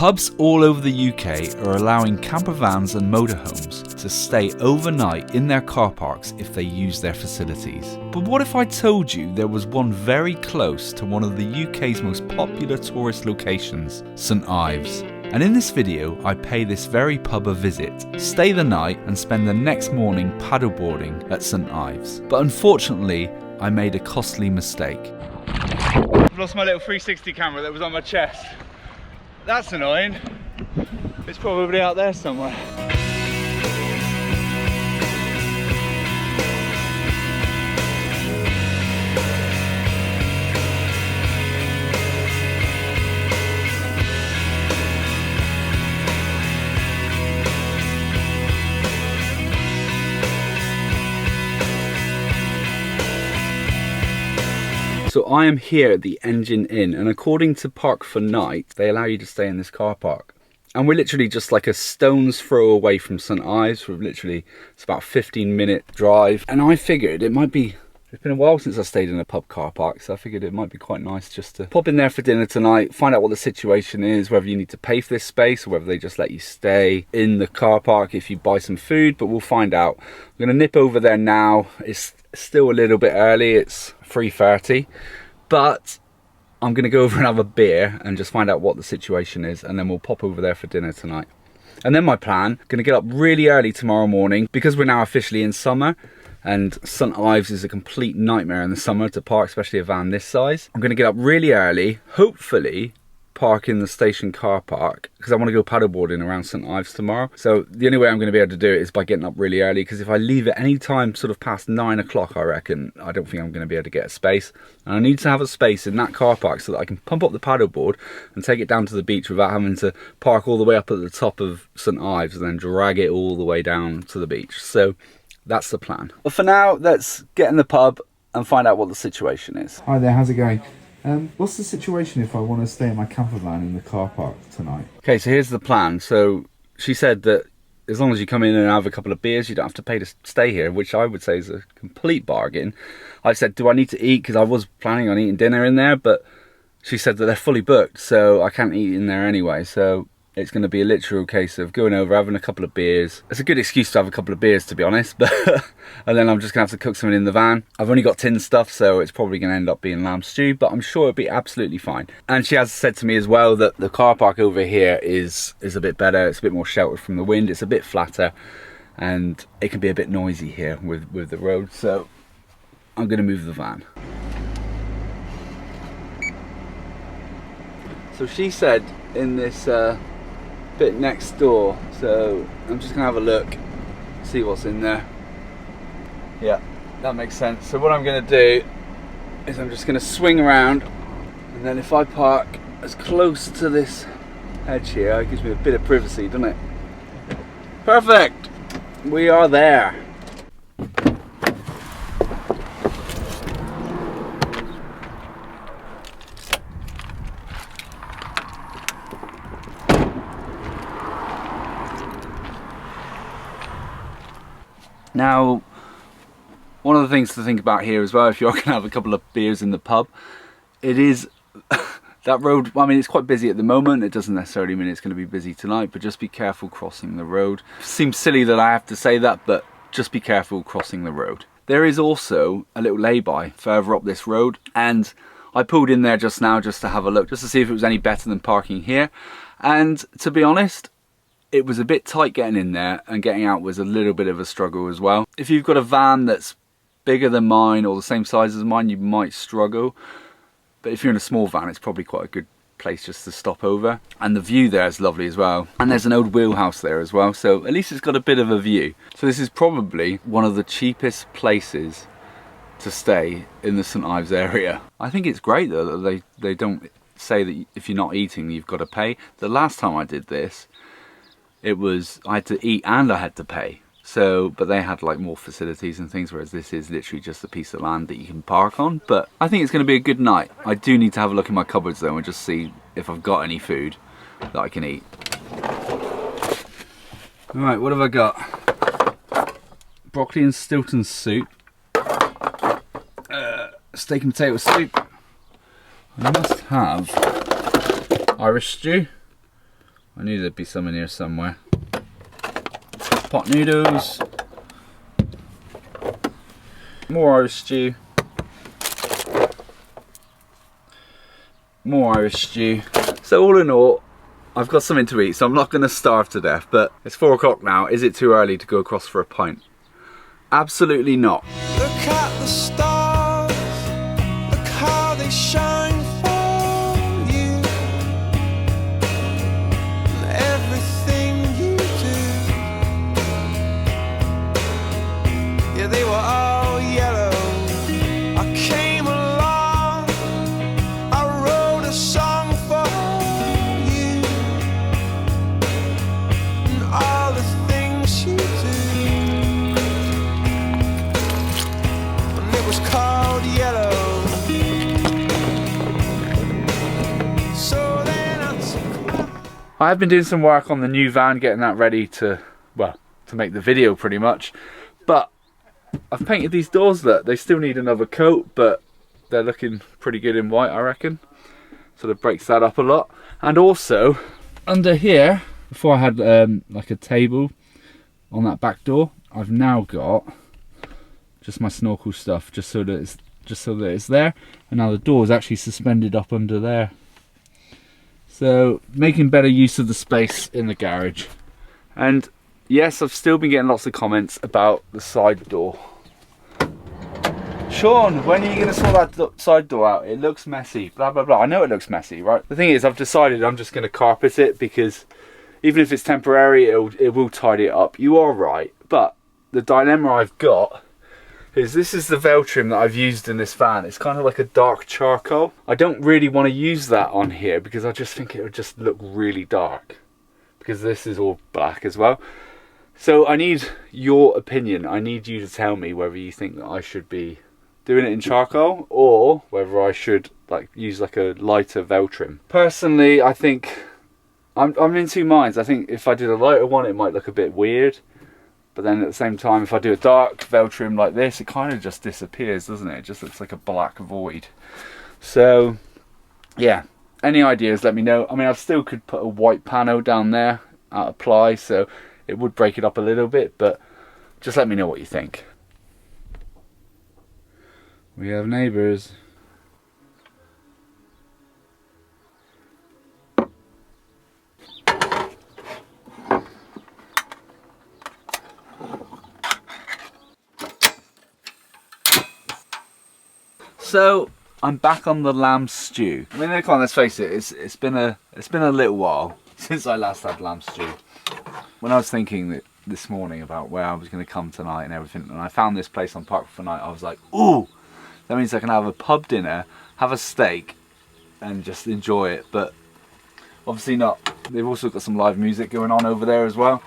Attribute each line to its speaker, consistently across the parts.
Speaker 1: Pubs all over the UK are allowing camper vans and motorhomes to stay overnight in their car parks if they use their facilities. But what if I told you there was one very close to one of the UK's most popular tourist locations, St Ives? And in this video, I pay this very pub a visit, stay the night and spend the next morning paddleboarding at St Ives. But unfortunately, I made a costly mistake. I've lost my little 360 camera that was on my chest. That's annoying. It's probably out there somewhere. So I am here at the Engine Inn, and according to Park for Night, they allow you to stay in this car park. And we're literally just like a stone's throw away from St Ives. It's about a 15-minute drive. And I figured it might be, it's been a while since I stayed in a pub car park, so I figured it might be quite nice just to pop in there for dinner tonight, find out what the situation is, whether you need to pay for this space or whether they just let you stay in the car park if you buy some food, but we'll find out. I'm gonna nip over there now. It's still a little bit early, it's 3:30, but I'm gonna go over and have a beer and just find out what the situation is, and then we'll pop over there for dinner tonight. And then my plan, gonna get up really early tomorrow morning because we're now officially in summer and St Ives is a complete nightmare in the summer to park, especially a van this size. I'm gonna get up really early, hopefully park in the station car park, because I want to go paddleboarding around St Ives tomorrow. So the only way I'm going to be able to do it is by getting up really early, because if I leave at any time sort of past 9 o'clock, I reckon, I don't think I'm going to be able to get a space. And I need to have a space in that car park so that I can pump up the paddleboard and take it down to the beach without having to park all the way up at the top of St Ives and then drag it all the way down to the beach. So that's the plan. But for now, let's get in the pub and find out what the situation is.
Speaker 2: Hi there, how's it going? What's the situation if I want to stay in my camper van in the car park tonight?
Speaker 1: Okay, so here's the plan. So she said that as long as you come in and have a couple of beers, you don't have to pay to stay here, which I would say is a complete bargain. I said, do I need to eat? Because I was planning on eating dinner in there, but she said that they're fully booked, so I can't eat in there anyway. So it's going to be a literal case of going over, having a couple of beers. It's a good excuse to have a couple of beers, to be honest, but and then I'm just going to have to cook something in the van. I've only got tinned stuff, so it's probably going to end up being lamb stew, but I'm sure it'll be absolutely fine. And she has said to me as well that the car park over here is a bit better. It's a bit more sheltered from the wind. It's a bit flatter, and it can be a bit noisy here with the road. So I'm going to move the van. So she said in this bit next door, so I'm just gonna have a look, see what's in there. Yeah, that makes sense. So what I'm gonna do is I'm just gonna swing around, and then if I park as close to this edge here, it gives me a bit of privacy, doesn't it? Perfect, we are there. Now, one of the things to think about here as well, if you're going to have a couple of beers in the pub, it is, that road, I mean, it's quite busy at the moment. It doesn't necessarily mean it's going to be busy tonight, but just be careful crossing the road. Seems silly that I have to say that, but just be careful crossing the road. There is also a little lay-by further up this road, and I pulled in there just now just to have a look, just to see if it was any better than parking here. And to be honest, it was a bit tight getting in there, and getting out was a little bit of a struggle as well. If you've got a van that's bigger than mine or the same size as mine, you might struggle. But if you're in a small van, it's probably quite a good place just to stop over. And the view there is lovely as well. And there's an old wheelhouse there as well, so at least it's got a bit of a view. So this is probably one of the cheapest places to stay in the St Ives area. I think it's great though that they don't say that if you're not eating, you've got to pay. The last time I did this, it was, I had to eat and I had to pay. So, but they had like more facilities and things, whereas this is literally just a piece of land that you can park on. But I think it's going to be a good night. I do need to have a look in my cupboards though and just see if I've got any food that I can eat. Alright, what have I got? Broccoli and Stilton soup. Steak and potato soup. I must have Irish stew. I knew there'd be some in here somewhere. Pot noodles. More Irish stew. More Irish stew. So all in all, I've got something to eat, so I'm not going to starve to death, but it's 4 o'clock now. Is it too early to go across for a pint? Absolutely not.
Speaker 3: Look at the stars, look how they shine for you. And everything you do, yeah, they were all yellow. I came along, I wrote a song for you. And all the things you do, and it was called yellow. So then I took my
Speaker 1: I have been doing some work on the new van, getting that ready to, well, to make the video pretty much. But I've painted these doors. Look, they still need another coat, but they're looking pretty good in white, I reckon. Sort of breaks that up a lot. And also, under here, before I had like a table on that back door, I've now got just my snorkel stuff, just so that it's there. And now the door is actually suspended up under there. So making better use of the space in the garage. And yes, I've still been getting lots of comments about the side door. Sean, when are you going to sort that side door out? It looks messy, blah, blah, blah. I know it looks messy, right? The thing is, I've decided I'm just going to carpet it, because even if it's temporary, it will tidy it up. You are right. But the dilemma I've got is this is the veil trim that I've used in this van. It's kind of like a dark charcoal. I don't really want to use that on here because I just think it would just look really dark, because this is all black as well. So I need your opinion. I need you to tell me whether you think that I should be doing it in charcoal or whether I should like use like a lighter veil trim. Personally, I think I'm in two minds. I think if I did a lighter one, it might look a bit weird. But then at the same time, if I do a dark veil trim like this, it kind of just disappears, doesn't it? It just looks like a black void. So, yeah. Any ideas, let me know. I mean, I still could put a white pano down there out of ply, so it would break it up a little bit, but just let me know what you think. We have neighbours. So I'm back on the lamb stew. I mean, come on, let's face it. It's been a little while since I last had lamb stew. When I was thinking that this morning about where I was going to come tonight and everything, and I found this place on Porthminster, I was like, ooh, that means I can have a pub dinner, have a steak, and just enjoy it. But obviously not. They've also got some live music going on over there as well.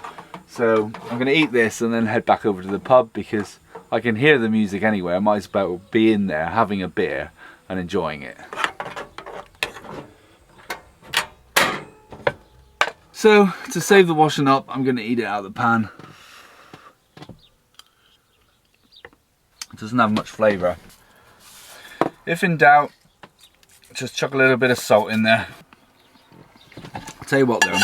Speaker 1: So I'm going to eat this and then head back over to the pub, because I can hear the music anyway. I might as well be in there having a beer and enjoying it. So to save the washing up, I'm going to eat it out of the pan. It doesn't have much flavour. If in doubt, just chuck a little bit of salt in there. I'll tell you what though,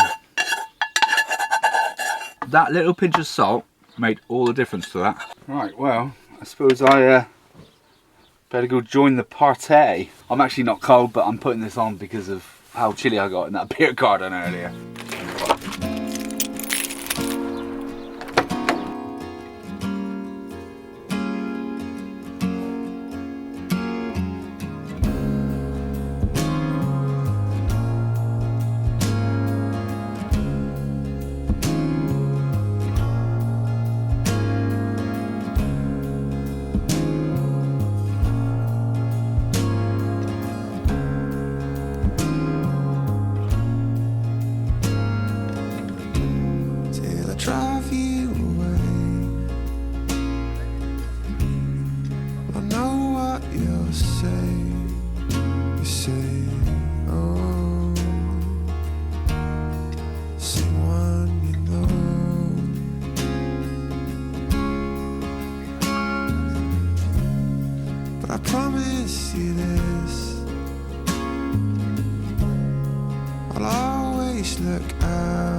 Speaker 1: that little pinch of salt made all the difference to that. Right, well, I suppose I better go join the party. I'm actually not cold, but I'm putting this on because of how chilly I got in that beer garden earlier.
Speaker 3: drive you away. I know what you'll say. You say, oh, sing one you know. But I promise you this, I'll always look out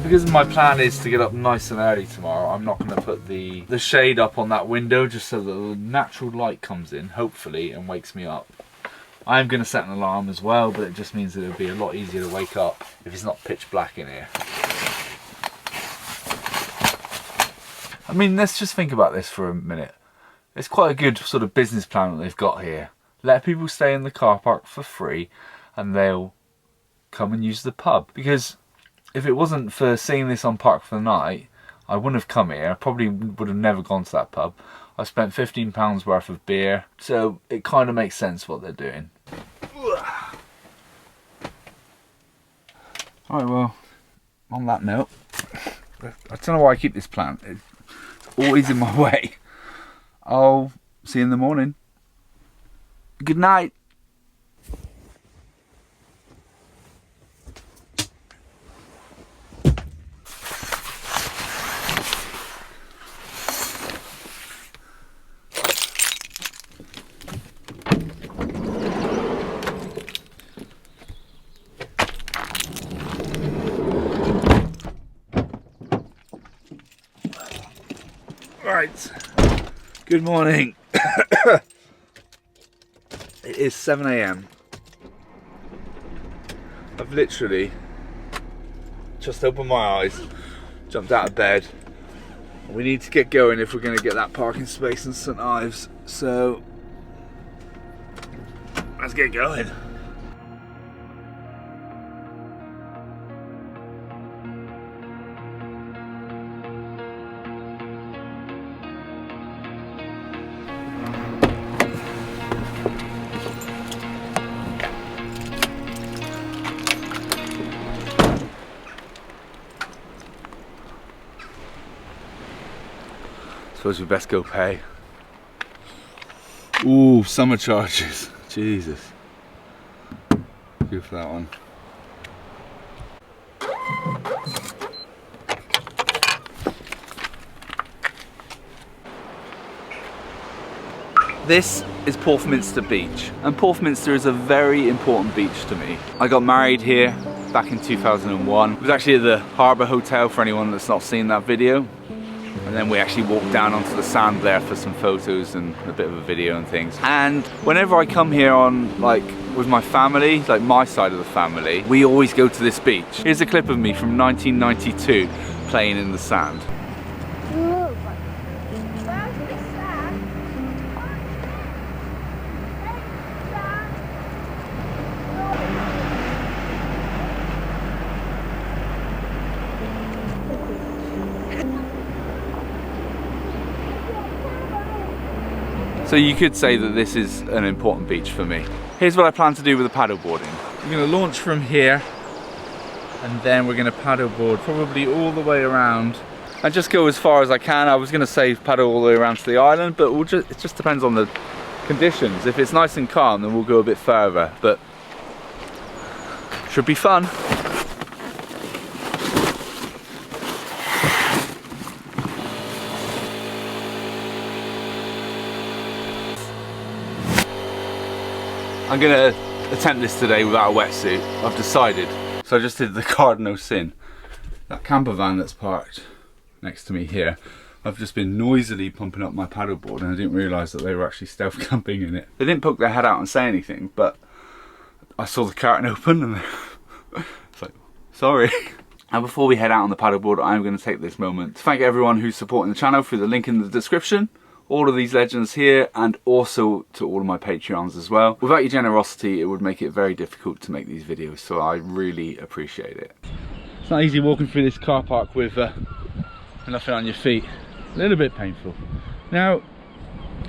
Speaker 1: because my plan is to get up nice and early tomorrow, I'm not going to put the shade up on that window just so that the natural light comes in, hopefully, and wakes me up. I'm going to set an alarm as well, but it just means that it'll be a lot easier to wake up if it's not pitch black in here. I mean, let's just think about this for a minute. It's quite a good sort of business plan that they've got here. Let people stay in the car park for free and they'll come and use the pub. Because if it wasn't for seeing this on Park for the Night, I wouldn't have come here. I probably would have never gone to that pub. I spent £15 worth of beer, so it kind of makes sense what they're doing. Alright, well, on that note, I don't know why I keep this plant. It's always in my way. I'll see you in the morning. Good night. Right, good morning. It is 7 AM. I've literally just opened my eyes, jumped out of bed. We need to get going if we're going to get that parking space in St Ives, so let's get going. Suppose we best go pay. Ooh, summer charges. Jesus. Good for that one. This is Porthminster Beach, and Porthminster is a very important beach to me. I got married here back in 2001. It was actually at the Harbour Hotel for anyone that's not seen that video. And then we actually walked down onto the sand there for some photos and a bit of a video and things. And whenever I come here on, like, with my family, like my side of the family, we always go to this beach. Here's a clip of me from 1992 playing in the sand. So you could say that this is an important beach for me. Here's what I plan to do with the paddleboarding. We're going to launch from here and then we're going to paddleboard probably all the way around and just go as far as I can. I was going to say paddle all the way around to the island, but it just depends on the conditions. If it's nice and calm, then we'll go a bit further, but should be fun. I'm going to attempt this today without a wetsuit, I've decided. So I just did the cardinal sin. That camper van that's parked next to me here, I've just been noisily pumping up my paddleboard and I didn't realise that they were actually stealth camping in it. They didn't poke their head out and say anything, but I saw the curtain open and it's like, sorry. And before we head out on the paddleboard, I'm going to take this moment to thank everyone who's supporting the channel through the link in the description. All of these legends here, and also to all of my Patreons as well. Without your generosity, it would make it very difficult to make these videos, so I really appreciate it. It's not easy walking through this car park with nothing on your feet. A little bit painful. Now,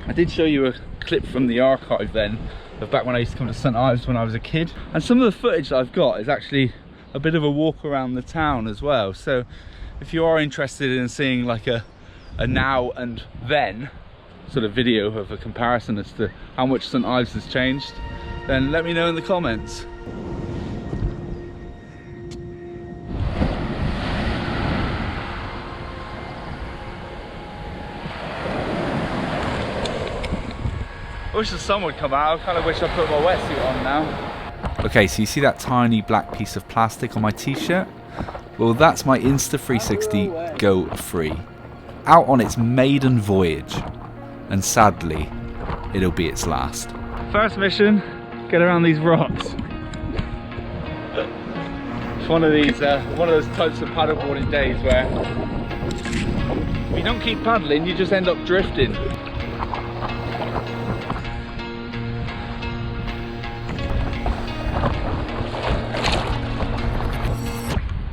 Speaker 1: I did show you a clip from the archive then, of back when I used to come to St Ives when I was a kid. And some of the footage that I've got is actually a bit of a walk around the town as well. So if you are interested in seeing like a now and then sort of video of a comparison as to how much St Ives has changed, then let me know in the comments. I wish the sun would come out. I kind of wish I put my wetsuit on now. Okay, so you see that tiny black piece of plastic on my t-shirt? Well, that's my Insta360 Go Free, out on its maiden voyage, and sadly, it'll be its last. First mission, get around these rocks. It's one of those types of paddleboarding days where if you don't keep paddling, you just end up drifting.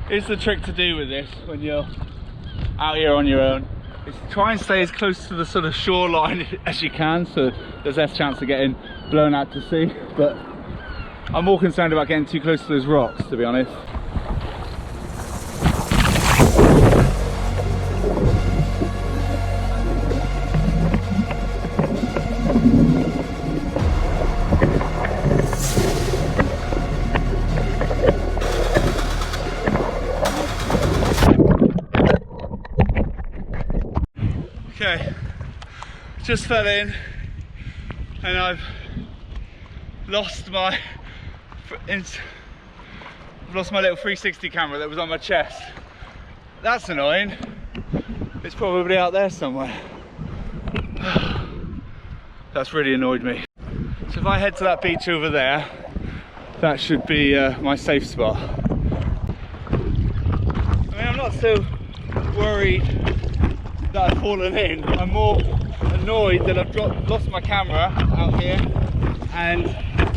Speaker 1: Here's the trick to do with this when you're out here on your own, is to try and stay as close to the sort of shoreline as you can, so there's less chance of getting blown out to sea. But I'm more concerned about getting too close to those rocks, to be honest. Okay, just fell in and I've lost my little 360 camera that was on my chest. That's annoying. It's probably out there somewhere. That's really annoyed me. So if I head to that beach over there, that should be my safe spot. I mean, I'm not so worried that I've fallen in. I'm more annoyed that I've lost my camera out here, and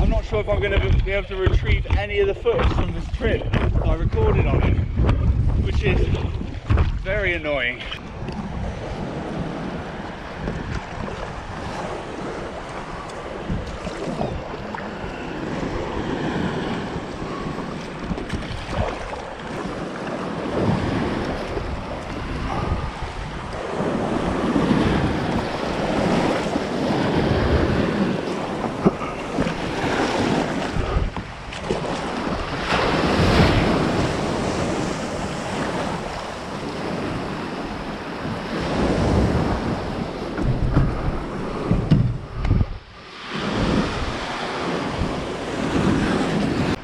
Speaker 1: I'm not sure if I'm going to be able to retrieve any of the footage from this trip that I recorded on it, which is very annoying.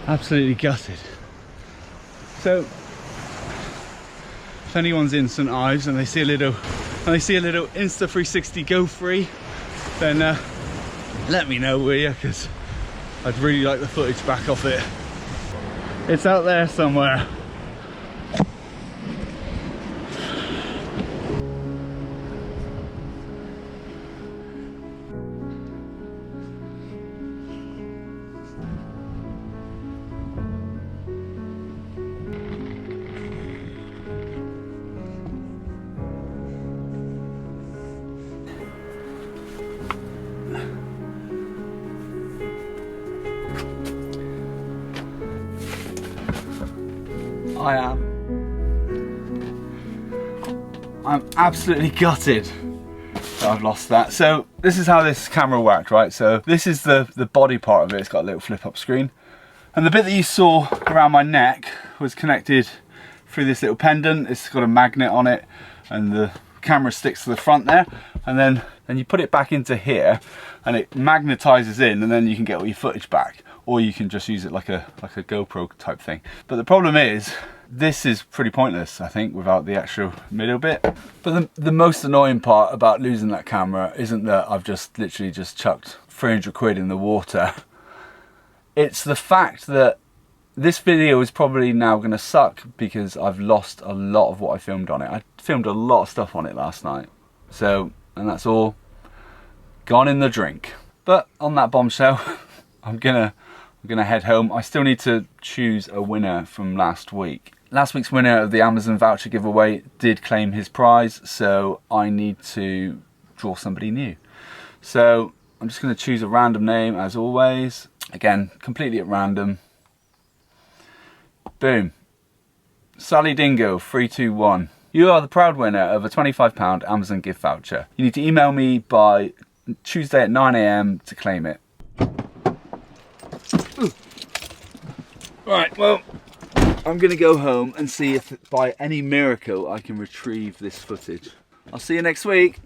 Speaker 1: Absolutely gutted. So if anyone's in St Ives and they see a little Insta360 Go Free, then let me know, will you? Because I'd really like the footage back off it. It's out there somewhere. I'm absolutely gutted that I've lost that. So this is how this camera worked, right? So this is the body part of it. It's got a little flip up screen, and the bit that you saw around my neck was connected through this little pendant. It's got a magnet on it, and the camera sticks to the front there, and then you put it back into here and it magnetizes in, and then you can get all your footage back, or you can just use it like a GoPro type thing. But the problem is, this is pretty pointless, I think, without the actual middle bit. But the most annoying part about losing that camera isn't that I've just literally just chucked 300 quid in the water. It's the fact that this video is probably now going to suck because I've lost a lot of what I filmed on it. I filmed a lot of stuff on it last night. So, and that's all gone in the drink. But on that bombshell, I'm gonna head home. I still need to choose a winner from last week. Last week's winner of the Amazon voucher giveaway did claim his prize, so I need to draw somebody new. So I'm just going to choose a random name as always. Again, completely at random. Boom. Sally Dingo 321. You are the proud winner of a £25 Amazon gift voucher. You need to email me by Tuesday at 9 AM to claim it. Ooh. Right, well, I'm going to go home and see if by any miracle I can retrieve this footage. I'll see you next week.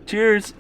Speaker 1: Cheers.